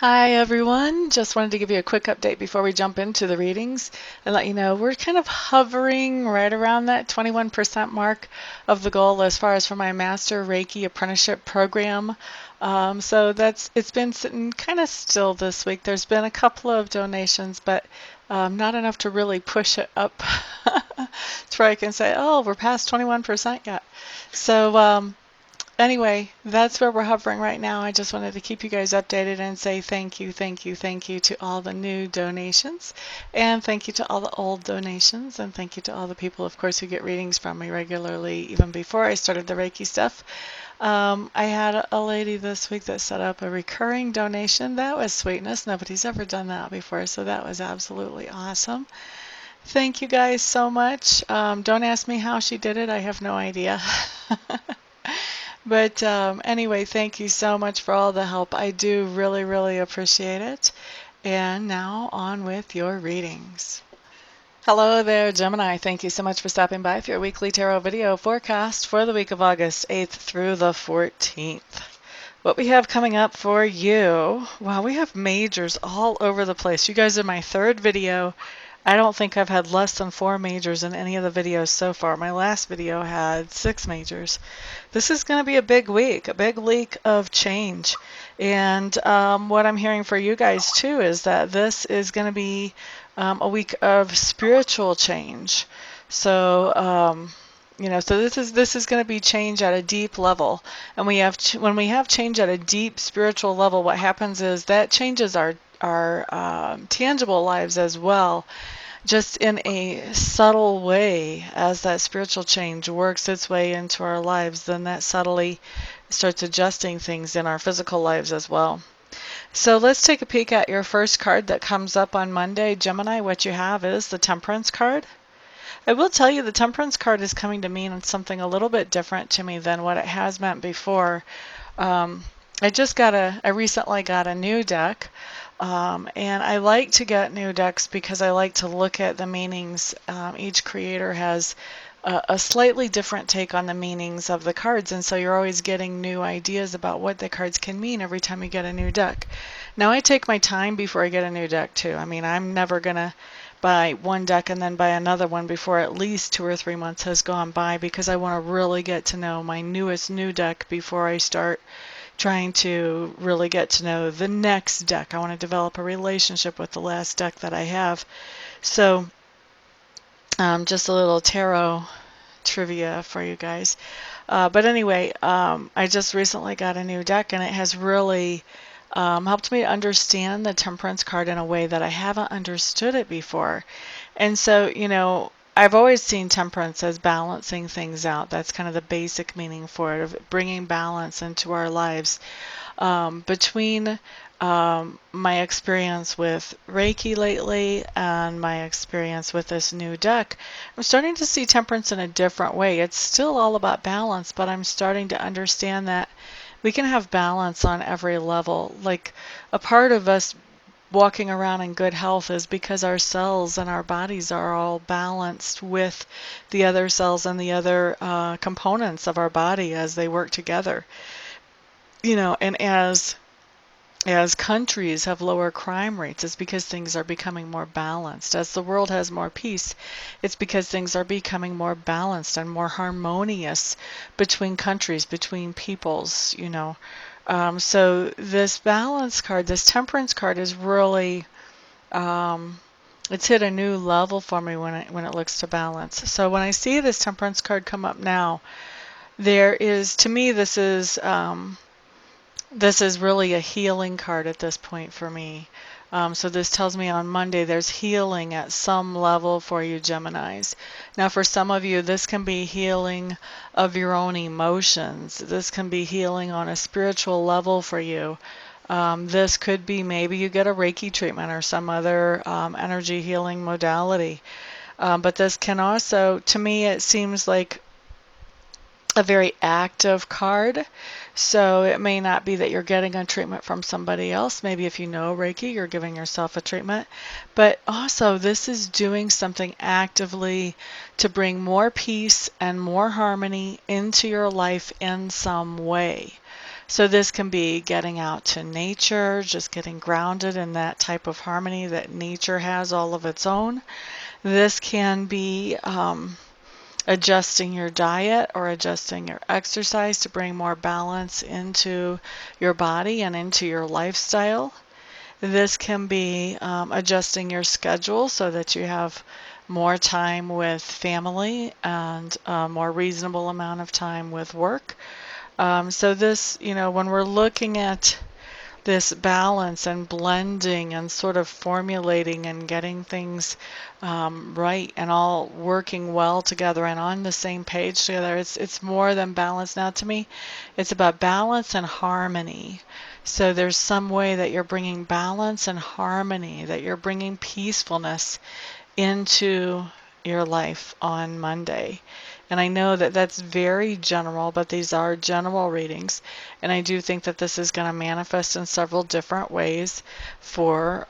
Hi everyone, just wanted to give you a quick update before we jump into the readings and let you know we're kind of hovering right around that 21% mark of the goal as far as for my Master Reiki Apprenticeship Program. It's been sitting kind of still this week. There's been a couple of donations, but not enough to really push it up to where I can say, oh, we're past 21% yet. Anyway, that's where we're hovering right now. I just wanted to keep you guys updated and say thank you, thank you, thank you to all the new donations, and thank you to all the old donations, and thank you to all the people, of course, who get readings from me regularly, even before I started the Reiki stuff. I had a lady this week that set up a recurring donation. That was sweetness. Nobody's ever done that before, so that was absolutely awesome. Thank you guys so much. Don't ask me how she did it. I have no idea. But anyway, thank you so much for all the help. I do really, really appreciate it. And now on with your readings. Hello there, Gemini. Thank you so much for stopping by for your weekly tarot video forecast for the week of August 8th through the 14th. What we have coming up for you, wow, we have majors all over the place. You guys are my third video. I don't think I've had less than 4 majors in any of the videos so far. My last video had 6 majors. This is going to be a big week of change. And what I'm hearing for you guys too is that this is going to be a week of spiritual change. So, so this is going to be change at a deep level. And when we have change at a deep spiritual level, what happens is that changes our tangible lives as well, just in a subtle way. As that spiritual change works its way into our lives, then that subtly starts adjusting things in our physical lives as well. So let's take a peek at your first card that comes up on Monday, Gemini. What you have is the Temperance card. I will tell you the Temperance card is coming to mean something a little bit different to me than what it has meant before. I recently got a new deck, and I like to get new decks because I like to look at the meanings. Each creator has a slightly different take on the meanings of the cards, and so you're always getting new ideas about what the cards can mean every time you get a new deck. Now, I take my time before I get a new deck too. I mean, I'm never gonna buy one deck and then buy another one before at least 2 or 3 months has gone by, because I want to really get to know my newest new deck before I start trying to really get to know the next deck. I want to develop a relationship with the last deck that I have. So just a little tarot trivia for you guys. But anyway, I just recently got a new deck, and it has really helped me to understand the Temperance card in a way that I haven't understood it before. And so, I've always seen Temperance as balancing things out. That's kind of the basic meaning for it, of bringing balance into our lives. Between my experience with Reiki lately and my experience with this new deck, I'm starting to see Temperance in a different way. It's still all about balance, but I'm starting to understand that we can have balance on every level. Like, a part of us walking around in good health is because our cells and our bodies are all balanced with the other cells and the other components of our body as they work together. And as countries have lower crime rates, it's because things are becoming more balanced. As the world has more peace, it's because things are becoming more balanced and more harmonious between countries, between peoples. So this balance card, this Temperance card, is really it's hit a new level for me when it looks to balance. So when I see this Temperance card come up now, to me, this is really a healing card at this point for me. So this tells me on Monday there's healing at some level for you, Geminis. Now, for some of you, this can be healing of your own emotions. This can be healing on a spiritual level for you. This could be maybe you get a Reiki treatment or some other energy healing modality. But this can also, to me, it seems like a very active card. So it may not be that you're getting a treatment from somebody else. Maybe if you know Reiki, you're giving yourself a treatment. But also, this is doing something actively to bring more peace and more harmony into your life in some way. So this can be getting out to nature, just getting grounded in that type of harmony that nature has all of its own. This can be adjusting your diet or adjusting your exercise to bring more balance into your body and into your lifestyle. This can be adjusting your schedule so that you have more time with family and a more reasonable amount of time with work. So this, when we're looking at this balance and blending and sort of formulating and getting things right and all working well together and on the same page together, it's more than balance now to me. It's about balance and harmony. So there's some way that you're bringing balance and harmony, that you're bringing peacefulness into your life on Monday. And I know that that's very general, but these are general readings. And I do think that this is going to manifest in several different ways for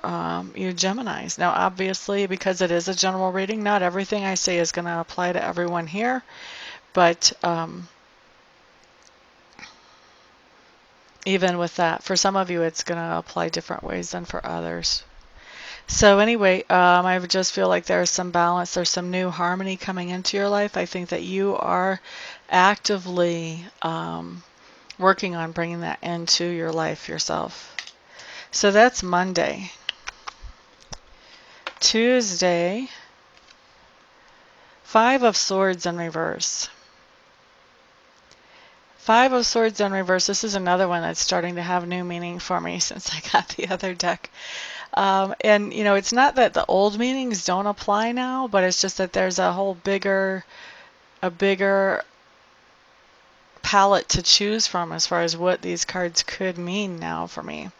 you Geminis. Now, obviously, because it is a general reading, not everything I say is going to apply to everyone here. But even with that, for some of you, it's going to apply different ways than for others. So anyway, I just feel like there's some balance, there's some new harmony coming into your life. I think that you are actively working on bringing that into your life yourself. So that's Monday. Tuesday, Five of Swords in reverse. Five of Swords in reverse. This is another one that's starting to have new meaning for me since I got the other deck. And it's not that the old meanings don't apply now, but it's just that there's a bigger palette to choose from as far as what these cards could mean now for me.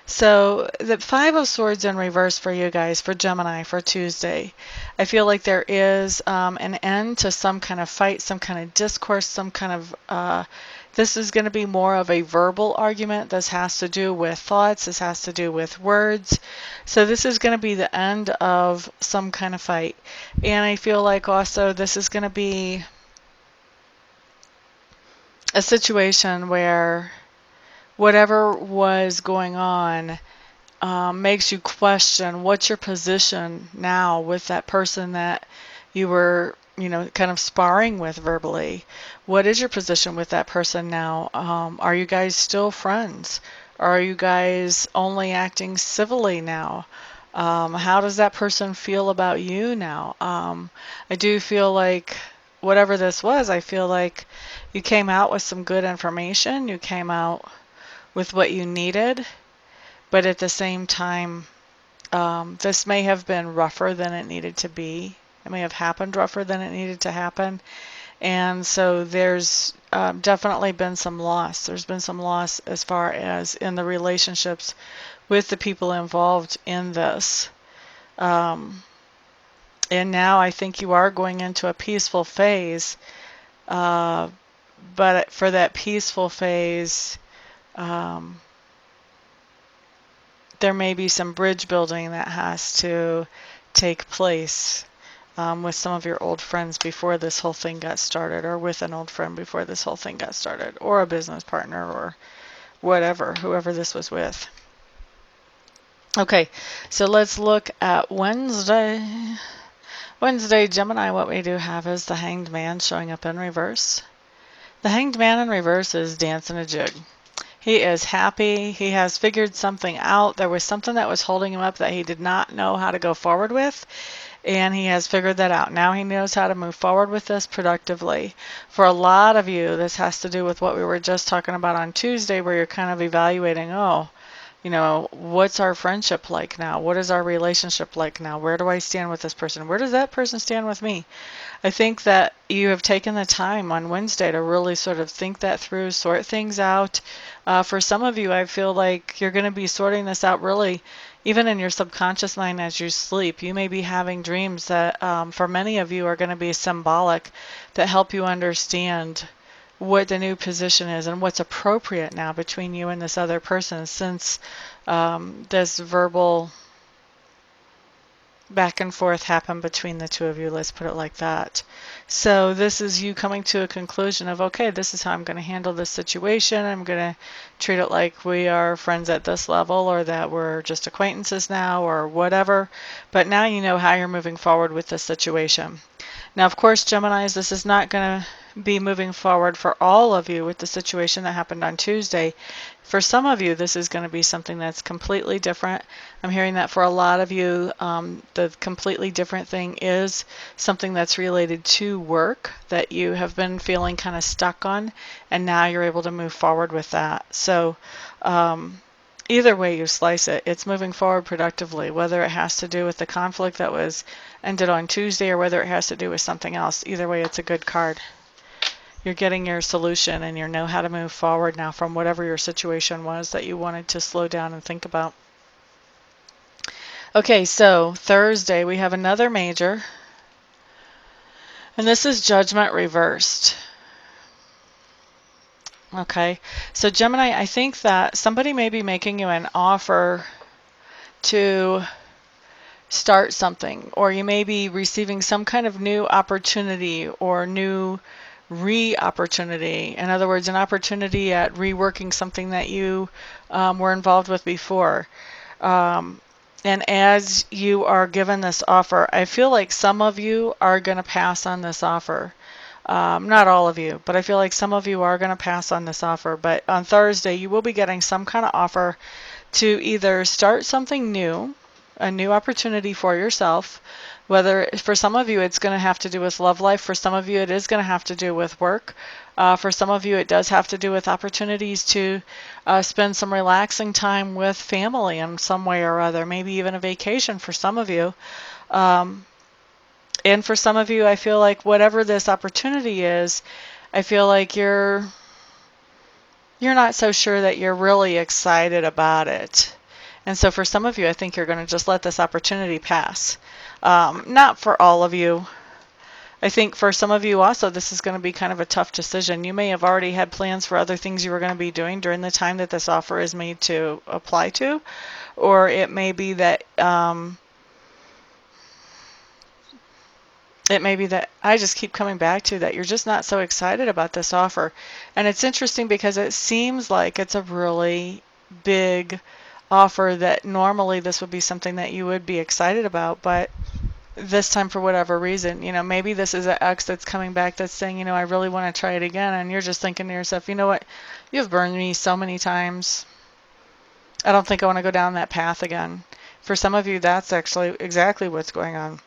So the Five of Swords in reverse for you guys, for Gemini, for Tuesday. I feel like there is an end to some kind of fight, some kind of discourse, some kind of, this is going to be more of a verbal argument. This has to do with thoughts. This has to do with words. So this is going to be the end of some kind of fight. And I feel like also this is going to be a situation where whatever was going on makes you question what's your position now with that person that you were, kind of sparring with verbally. What is your position with that person now? Are you guys still friends? Are you guys only acting civilly now? How does that person feel about you now? I do feel like whatever this was, I feel like you came out with some good information. You came out with what you needed, but at the same time, this may have been rougher than it needed to be. It may have happened rougher than it needed to happen. And so there's definitely been some loss. There's been some loss as far as in the relationships with the people involved in this. And now I think you are going into a peaceful phase. But for that peaceful phase, there may be some bridge building that has to take place with some of your old friends before this whole thing got started, or with an old friend before this whole thing got started, or a business partner, or whatever, whoever this was with. Okay, so let's look at Wednesday. Wednesday, Gemini, what we do have is the Hanged Man showing up in reverse. The Hanged Man in reverse is dancing a jig. He is happy. He has figured something out. There was something that was holding him up that he did not know how to go forward with, and he has figured that out. Now he knows how to move forward with this productively. For a lot of you, this has to do with what we were just talking about on Tuesday, where you're kind of evaluating, what's our friendship like now? What is our relationship like now? Where do I stand with this person? Where does that person stand with me? I think that you have taken the time on Wednesday to really sort of think that through, sort things out. For some of you, I feel like you're going to be sorting this out really even in your subconscious mind as you sleep. You may be having dreams that for many of you are going to be symbolic, that help you understand what the new position is and what's appropriate now between you and this other person, since this verbal back and forth happen between the two of you, let's put it like that. So this is you coming to a conclusion of, okay, this is how I'm going to handle this situation. I'm going to treat it like we are friends at this level, or that we're just acquaintances now, or whatever. But now you know how you're moving forward with this situation. Now, of course, Geminis, this is not going to be moving forward for all of you with the situation that happened on Tuesday. For some of you, this is going to be something that's completely different. I'm hearing that for a lot of you, the completely different thing is something that's related to work that you have been feeling kind of stuck on, and now you're able to move forward with that. So either way you slice it, it's moving forward productively, whether it has to do with the conflict that was ended on Tuesday or whether it has to do with something else. Either way, it's a good card. You're getting your solution and you know how to move forward now from whatever your situation was that you wanted to slow down and think about. Okay, so Thursday we have another major, and this is Judgment reversed. Okay, so Gemini, I think that somebody may be making you an offer to start something, or you may be receiving some kind of new opportunity or new re-opportunity. In other words, an opportunity at reworking something that you were involved with before. And as you are given this offer, I feel like some of you are going to pass on this offer. Not all of you, but I feel like some of you are going to pass on this offer. But on Thursday, you will be getting some kind of offer to either start something new, a new opportunity for yourself. Whether for some of you it's going to have to do with love life, for some of you it is going to have to do with work, for some of you it does have to do with opportunities to spend some relaxing time with family in some way or other, maybe even a vacation for some of you. And for some of you, I feel like whatever this opportunity is, I feel like you're not so sure that you're really excited about it. And so for some of you, I think you're going to just let this opportunity pass. Not for all of you. I think for some of you also, this is going to be kind of a tough decision. You may have already had plans for other things you were going to be doing during the time that this offer is made to apply to. Or it may be that I just keep coming back to that you're just not so excited about this offer. And it's interesting because it seems like it's a really big offer that normally this would be something that you would be excited about, but this time for whatever reason, maybe this is an ex that's coming back that's saying, I really want to try it again, and you're just thinking to yourself, you know what, you've burned me so many times. I don't think I want to go down that path again. For some of you, that's actually exactly what's going on.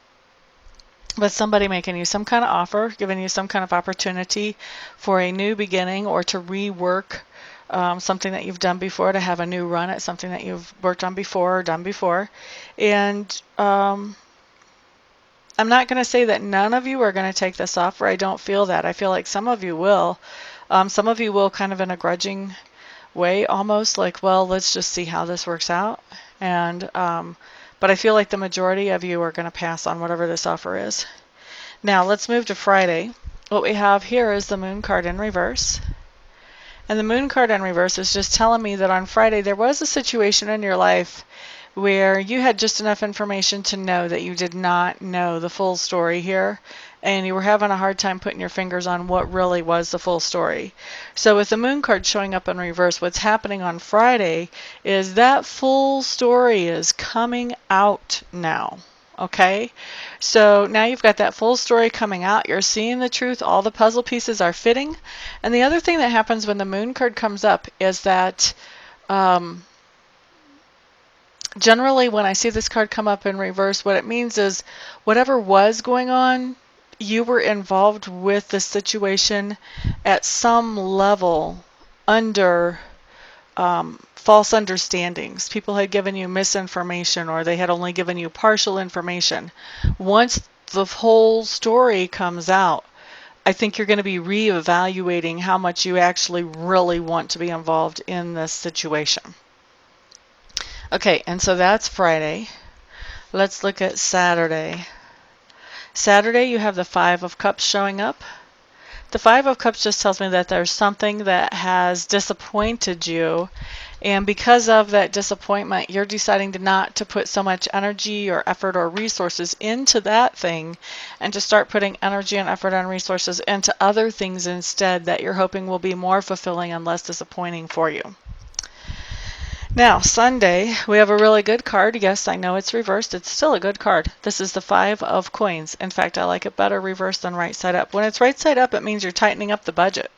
But somebody making you some kind of offer, giving you some kind of opportunity for a new beginning or to rework something that you've done before, to have a new run at something that you've worked on before or done before. And I'm not going to say that none of you are going to take this offer. I don't feel that. I feel like some of you will. Some of you will kind of in a grudging way, almost like, well, let's just see how this works out. And but I feel like the majority of you are going to pass on whatever this offer is. Now let's move to Friday. What we have here is the Moon card in reverse. And the Moon card in reverse is just telling me that on Friday there was a situation in your life where you had just enough information to know that you did not know the full story here, and you were having a hard time putting your fingers on what really was the full story. So with the Moon card showing up in reverse, what's happening on Friday is that full story is coming out now. Okay, so now you've got that full story coming out. You're seeing the truth. All the puzzle pieces are fitting. And the other thing that happens when the Moon card comes up is that generally when I see this card come up in reverse, what it means is whatever was going on, you were involved with the situation at some level under false understandings. People had given you misinformation, or they had only given you partial information. Once the whole story comes out, I think you're going to be reevaluating how much you actually really want to be involved in this situation. Okay, and so that's Friday. Let's look at Saturday. Saturday, you have the Five of Cups showing up. The Five of Cups just tells me that there's something that has disappointed you, and because of that disappointment, you're deciding to not to put so much energy or effort or resources into that thing, and to start putting energy and effort and resources into other things instead that you're hoping will be more fulfilling and less disappointing for you. Now, Sunday, we have a really good card. Yes, I know it's reversed. It's still a good card. This is the Five of Coins. In fact, I like it better reversed than right side up. When it's right side up, it means you're tightening up the budget.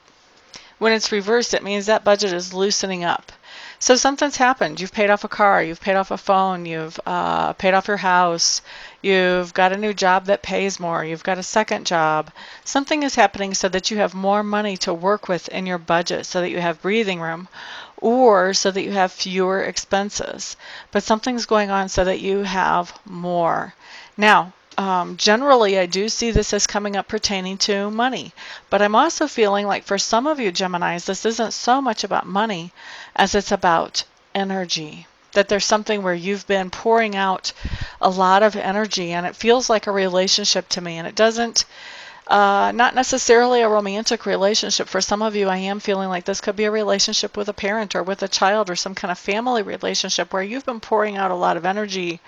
When it's reversed, it means that budget is loosening up. So something's happened. You've paid off a car, you've paid off a phone, you've paid off your house, you've got a new job that pays more, you've got a second job. Something is happening so that you have more money to work with in your budget, so that you have breathing room, or so that you have fewer expenses. But something's going on so that you have more. Now, generally, I do see this as coming up pertaining to money, but I'm also feeling like for some of you Geminis, this isn't so much about money as it's about energy. That there's something where you've been pouring out a lot of energy, and it feels like a relationship to me, and it doesn't, not necessarily a romantic relationship. For some of you, I am feeling like this could be a relationship with a parent or with a child or some kind of family relationship where you've been pouring out a lot of energy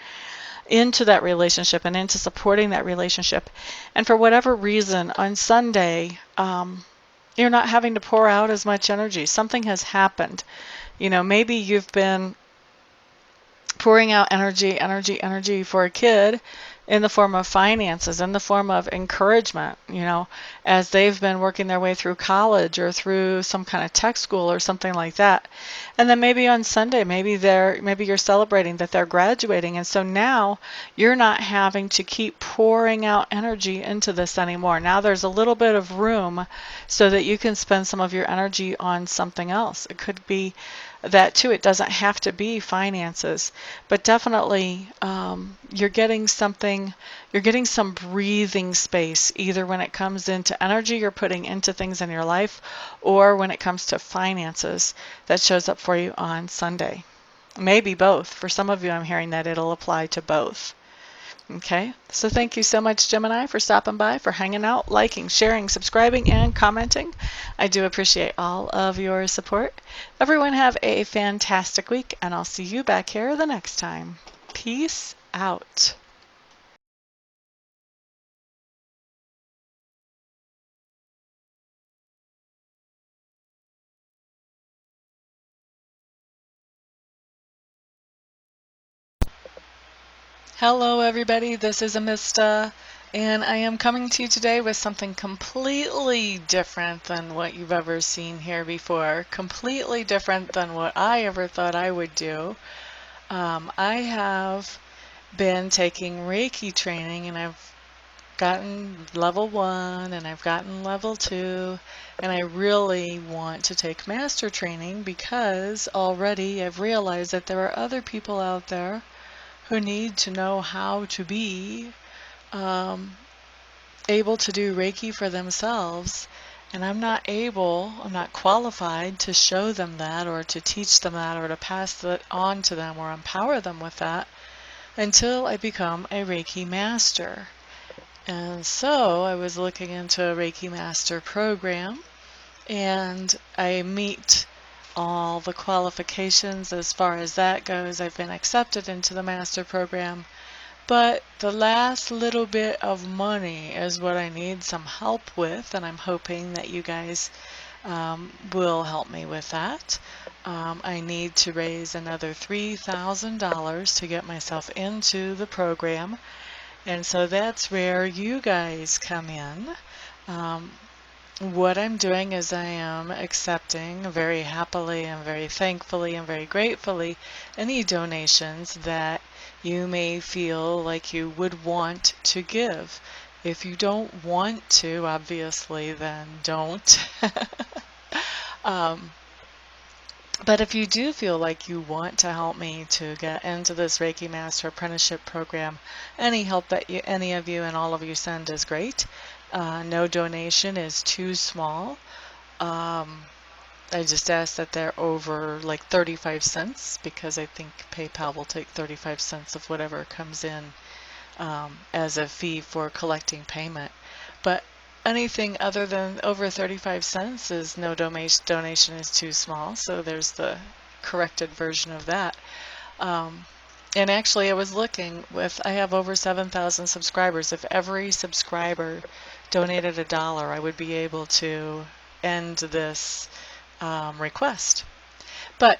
into that relationship and into supporting that relationship. And for whatever reason, on Sunday, you're not having to pour out as much energy. Something has happened. Maybe you've been pouring out energy for a kid in the form of finances, in the form of encouragement, as they've been working their way through college or through some kind of tech school or something like that. And then maybe on Sunday, maybe you're celebrating that they're graduating, and so now you're not having to keep pouring out energy into this anymore. Now there's a little bit of room so that you can spend some of your energy on something else. It could be that too. It doesn't have to be finances, but definitely you're getting something, you're getting some breathing space, either when it comes into energy you're putting into things in your life, or when it comes to finances that shows up for you on Sunday. Maybe both. For some of you, I'm hearing that it'll apply to both. Okay, so thank you so much, Gemini, for stopping by, for hanging out, liking, sharing, subscribing, and commenting. I do appreciate all of your support. Everyone have a fantastic week, and I'll see you back here the next time. Peace out. Hello, everybody. This is Amista, and I am coming to you today with something completely different than what you've ever seen here before, completely different than what I ever thought I would do. I have been taking Reiki training, and I've gotten level 1 and I've gotten level 2, and I really want to take master training because already I've realized that there are other people out there who need to know how to be able to do Reiki for themselves, and I'm not qualified to show them that or to teach them that or to pass that on to them or empower them with that until I become a Reiki Master. And so I was looking into a Reiki Master program, and I meet all the qualifications as far as that goes. I've been accepted into the Master program, but the last little bit of money is what I need some help with, and I'm hoping that you guys will help me with that. I need to raise another $3,000 to get myself into the program, and so that's where you guys come in. What I'm doing is I am accepting very happily and very thankfully and very gratefully any donations that you may feel like you would want to give. If you don't want to, obviously, then don't. But if you do feel like you want to help me to get into this Reiki Master Apprenticeship Program, any help that any of you and all of you send is great. No donation is too small. I just ask that they're over like 35 cents, because I think PayPal will take 35 cents of whatever comes in as a fee for collecting payment. But anything other than over 35 cents is no donation is too small. So there's the corrected version of that. Um, and actually, I was looking I have over 7,000 subscribers. If every subscriber donated $1, I would be able to end this request. But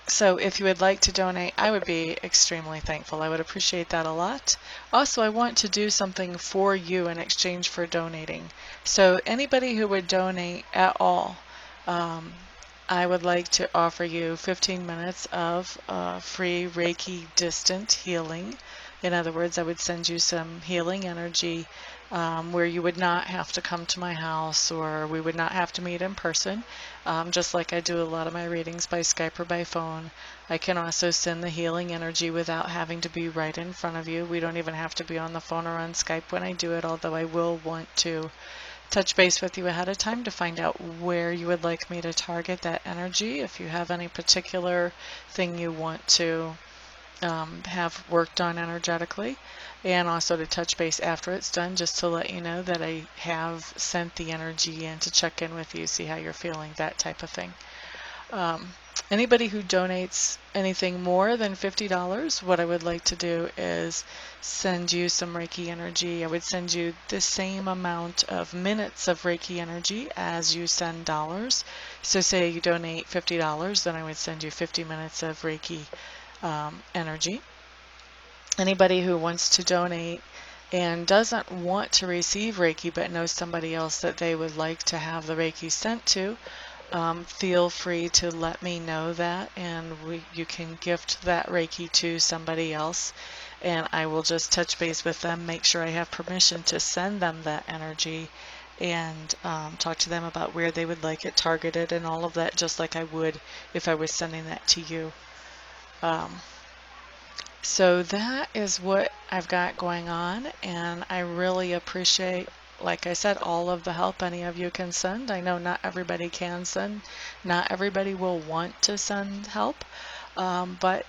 so if you would like to donate, I would be extremely thankful. I would appreciate that a lot. Also, I want to do something for you in exchange for donating. So anybody who would donate at all, I would like to offer you 15 minutes of free Reiki distant healing. In other words, I would send you some healing energy where you would not have to come to my house, or we would not have to meet in person, just like I do a lot of my readings by Skype or by phone. I can also send the healing energy without having to be right in front of you. We don't even have to be on the phone or on Skype when I do it, although I will want to touch base with you ahead of time to find out where you would like me to target that energy. If you have any particular thing you want to have worked on energetically, and also to touch base after it's done just to let you know that I have sent the energy in to check in with you, see how you're feeling, that type of thing. Anybody who donates anything more than $50, what I would like to do is send you some Reiki energy. I would send you the same amount of minutes of Reiki energy as you send dollars. So say you donate $50, then I would send you 50 minutes of Reiki energy. Anybody who wants to donate and doesn't want to receive Reiki but knows somebody else that they would like to have the Reiki sent to, feel free to let me know that, and you can gift that Reiki to somebody else, and I will just touch base with them, make sure I have permission to send them that energy, and talk to them about where they would like it targeted and all of that, just like I would if I was sending that to you. So that is what I've got going on, and I really appreciate, like I said, all of the help any of you can send. I know not everybody can send, not everybody will want to send help, but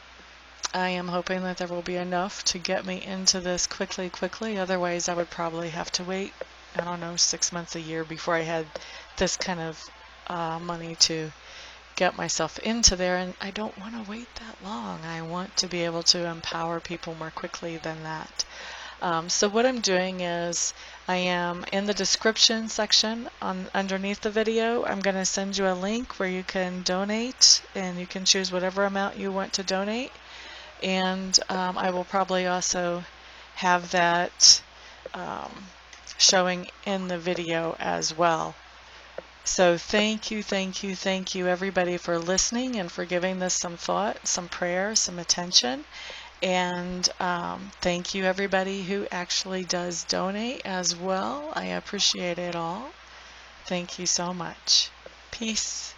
I am hoping that there will be enough to get me into this quickly. Otherwise, I would probably have to wait, I don't know, 6 months, a year before I had this kind of money to get myself into there, and I don't want to wait that long. I want to be able to empower people more quickly than that. So what I'm doing is I am in the description section underneath the video. I'm going to send you a link where you can donate, and you can choose whatever amount you want to donate, and I will probably also have that showing in the video as well. So thank you everybody for listening and for giving this some thought, some prayer, some attention. And thank you everybody who actually does donate as well. I appreciate it all. Thank you so much. Peace.